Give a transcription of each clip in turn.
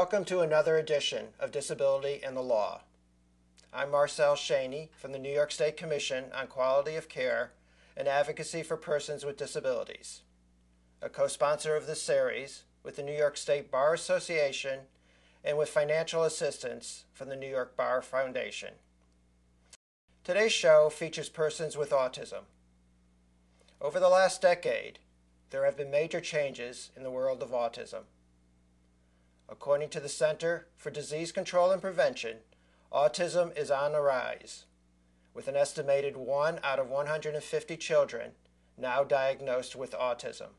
Welcome to another edition of Disability and the Law. I'm Marcel Cheney from the New York State Commission on Quality of Care and Advocacy for Persons with Disabilities, a co-sponsor of this series with the New York State Bar Association and with financial assistance from the New York Bar Foundation. Today's show features persons with autism. Over the last decade, there have been major changes in the world of autism. According to the Center for Disease Control and Prevention, autism is on the rise, with an estimated 1 out of 150 children now diagnosed with autism.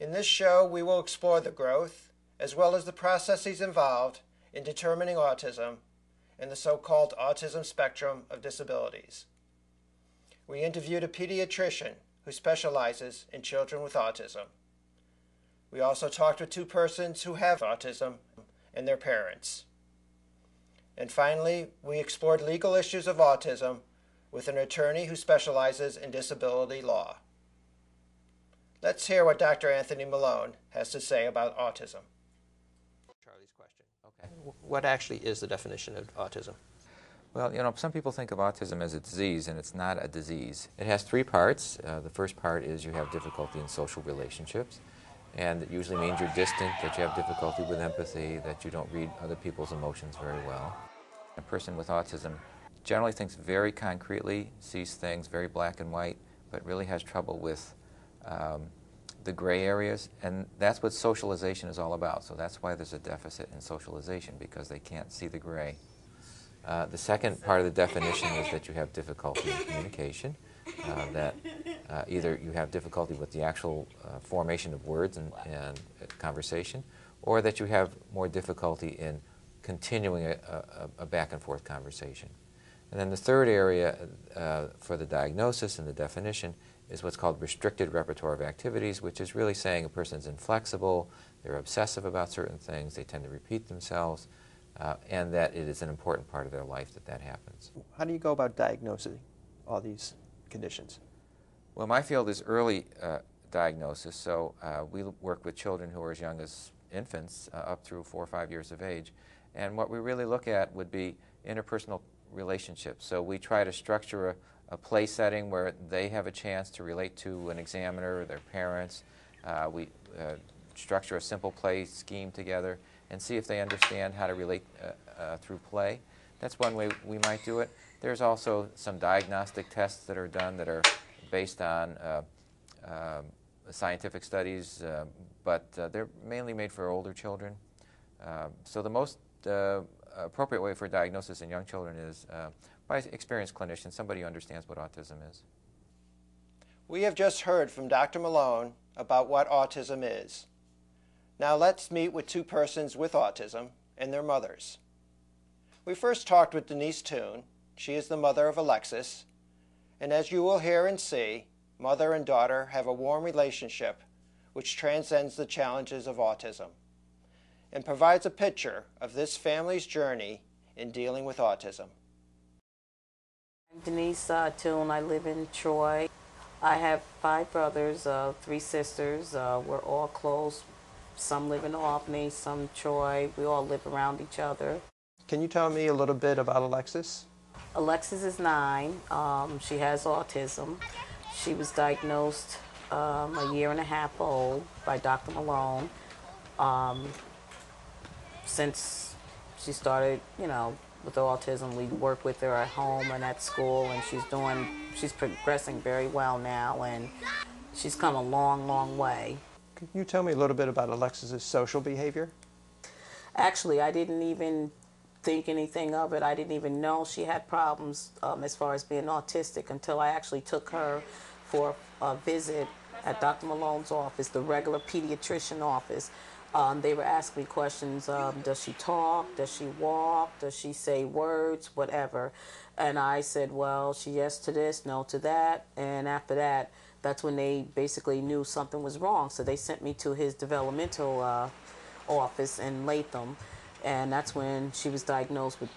In this show, we will explore the growth, as well as the processes involved in determining autism and the so-called autism spectrum of disabilities. We interviewed a pediatrician who specializes in children with autism. We also talked with two persons who have autism and their parents. And finally, we explored legal issues of autism with an attorney who specializes in disability law. Let's hear what Dr. Anthony Malone has to say about autism. Charlie's question. Okay. What actually is the definition of autism? Well, some people think of autism as a disease, and it's not a disease. It has three parts. The first part is you have difficulty in social relationships. And it usually means you're distant, that you have difficulty with empathy, that you don't read other people's emotions very well. A person with autism generally thinks very concretely, sees things very black and white, but really has trouble with the gray areas. And that's what socialization is all about. So that's why there's a deficit in socialization, because they can't see the gray. The second part of the definition is that you have difficulty in communication, that either you have difficulty with the actual formation of words and conversation, or that you have more difficulty in continuing a back and forth conversation. And then the third area for the diagnosis and the definition is what's called restricted repertoire of activities, which is really saying a person's inflexible, they're obsessive about certain things, they tend to repeat themselves, and that it is an important part of their life that happens. How do you go about diagnosing all these conditions? Well, my field is early diagnosis, so we work with children who are as young as infants up through 4 or 5 years of age. And what we really look at would be interpersonal relationships. So we try to structure a play setting where they have a chance to relate to an examiner or their parents. We structure a simple play scheme together and see if they understand how to relate through play. That's one way we might do it. There's also some diagnostic tests that are done that are based on scientific studies, but they're mainly made for older children. So the most appropriate way for diagnosis in young children is by experienced clinicians, somebody who understands what autism is. We have just heard from Dr. Malone about what autism is. Now let's meet with two persons with autism and their mothers. We first talked with Denise Toon. She is the mother of Alexis, and as you will hear and see, mother and daughter have a warm relationship which transcends the challenges of autism and provides a picture of this family's journey in dealing with autism. I'm Denise Toon. I live in Troy. I have 5 brothers, 3 sisters. We're all close. Some live in Albany, some Troy. We all live around each other. Can you tell me a little bit about Alexis? Alexis is 9. She has autism. She was diagnosed a 1.5 years old by Dr. Malone. Since she started, with autism, we work with her at home and at school, and she's progressing very well now, and she's come a long, long way. Can you tell me a little bit about Alexis's social behavior? Actually, I didn't even think anything of it. I didn't even know she had problems as far as being autistic until I actually took her for a visit at Dr. Malone's office, the regular pediatrician office. They were asking me questions, does she talk, does she walk, does she say words, whatever. And I said, well, she yes to this, no to that. And after that, that's when they basically knew something was wrong. So they sent me to his developmental office in Latham. And that's when she was diagnosed with,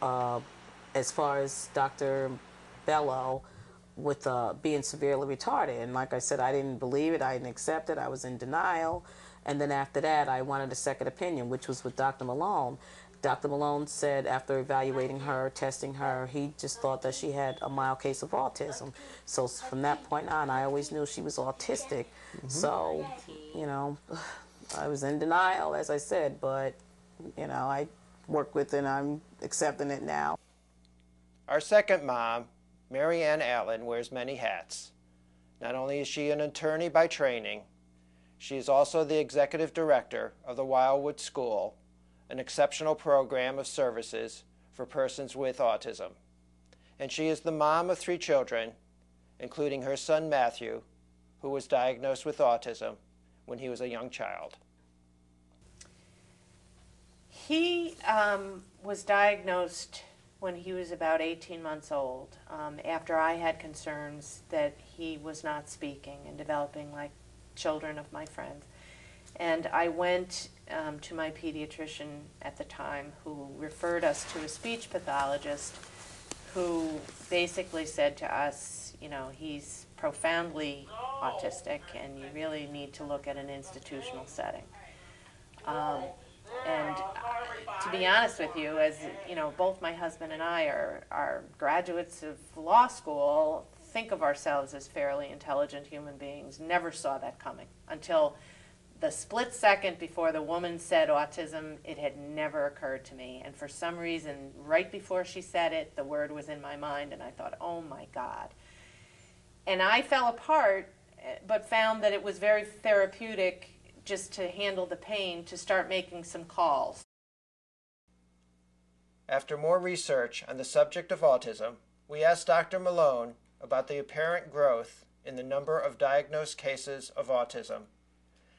as far as Dr. Bello, with being severely retarded. And like I said, I didn't believe it, I didn't accept it, I was in denial. And then after that, I wanted a second opinion, which was with Dr. Malone. Dr. Malone said after evaluating her, testing her, he just thought that she had a mild case of autism. So from that point on, I always knew she was autistic. So, you know, I was in denial, as I said, but, you know, I work with it and I'm accepting it now. Our second mom, Mary Ann Allen, wears many hats. Not only is she an attorney by training, she is also the executive director of the Wildwood School, an exceptional program of services for persons with autism. And she is the mom of 3 children, including her son Matthew, who was diagnosed with autism when he was a young child. He was diagnosed when he was about 18 months old, after I had concerns that he was not speaking and developing like children of my friends. And I went to my pediatrician at the time, who referred us to a speech pathologist who basically said to us, you know, he's profoundly autistic and you really need to look at an institutional setting. And to be honest with you, as you know, both my husband and I are graduates of law school, think of ourselves as fairly intelligent human beings, never saw that coming until the split second before the woman said autism. It had never occurred to me, and for some reason, right before she said it, the word was in my mind, and I thought, oh my God. And I fell apart, but found that it was very therapeutic just to handle the pain, to start making some calls. After more research on the subject of autism, we asked Dr. Malone about the apparent growth in the number of diagnosed cases of autism,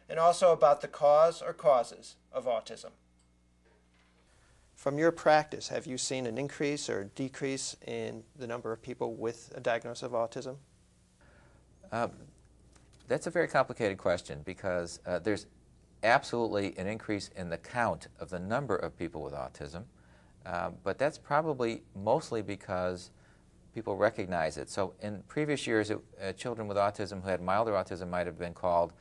and also about the cause or causes of autism. From your practice, have you seen an increase or decrease in the number of people with a diagnosis of autism? That's a very complicated question because there's absolutely an increase in the count of the number of people with autism, but that's probably mostly because people recognize it. So in previous years, children with autism who had milder autism might have been called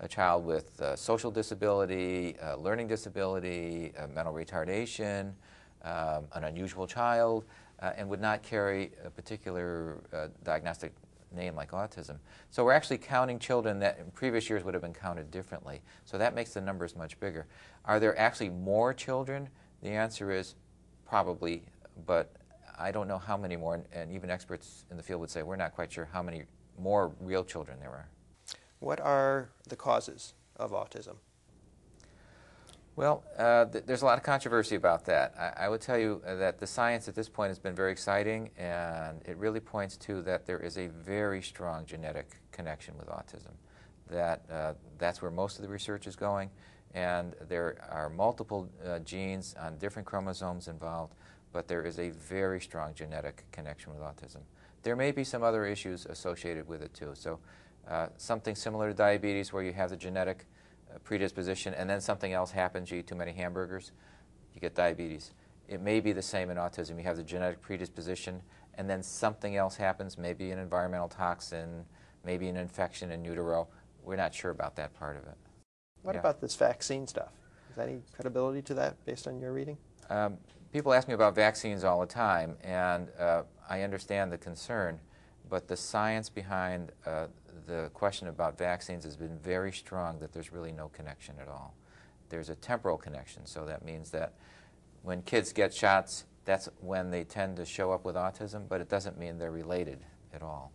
a child with social disability, learning disability, mental retardation, an unusual child, and would not carry a particular diagnostic name like autism. So we're actually counting children that in previous years would have been counted differently. So that makes the numbers much bigger. Are there actually more children? The answer is probably, but I don't know how many more, and even experts in the field would say we're not quite sure how many more real children there are. What are the causes of autism? Well, there's a lot of controversy about that. I would tell you that the science at this point has been very exciting, and it really points to that there is a very strong genetic connection with autism. That's where most of the research is going, and there are multiple genes on different chromosomes involved, but there is a very strong genetic connection with autism. There may be some other issues associated with it too. So something similar to diabetes, where you have the genetic predisposition and then something else happens, you eat too many hamburgers, you get diabetes. It may be the same in autism. You have the genetic predisposition and then something else happens, maybe an environmental toxin, maybe an infection in utero. We're not sure about that part of it. What about this vaccine stuff? Is there any credibility to that based on your reading? People ask me about vaccines all the time, and I understand the concern, but the science behind the question about vaccines has been very strong that there's really no connection at all. There's a temporal connection, so that means that when kids get shots, that's when they tend to show up with autism, but it doesn't mean they're related at all.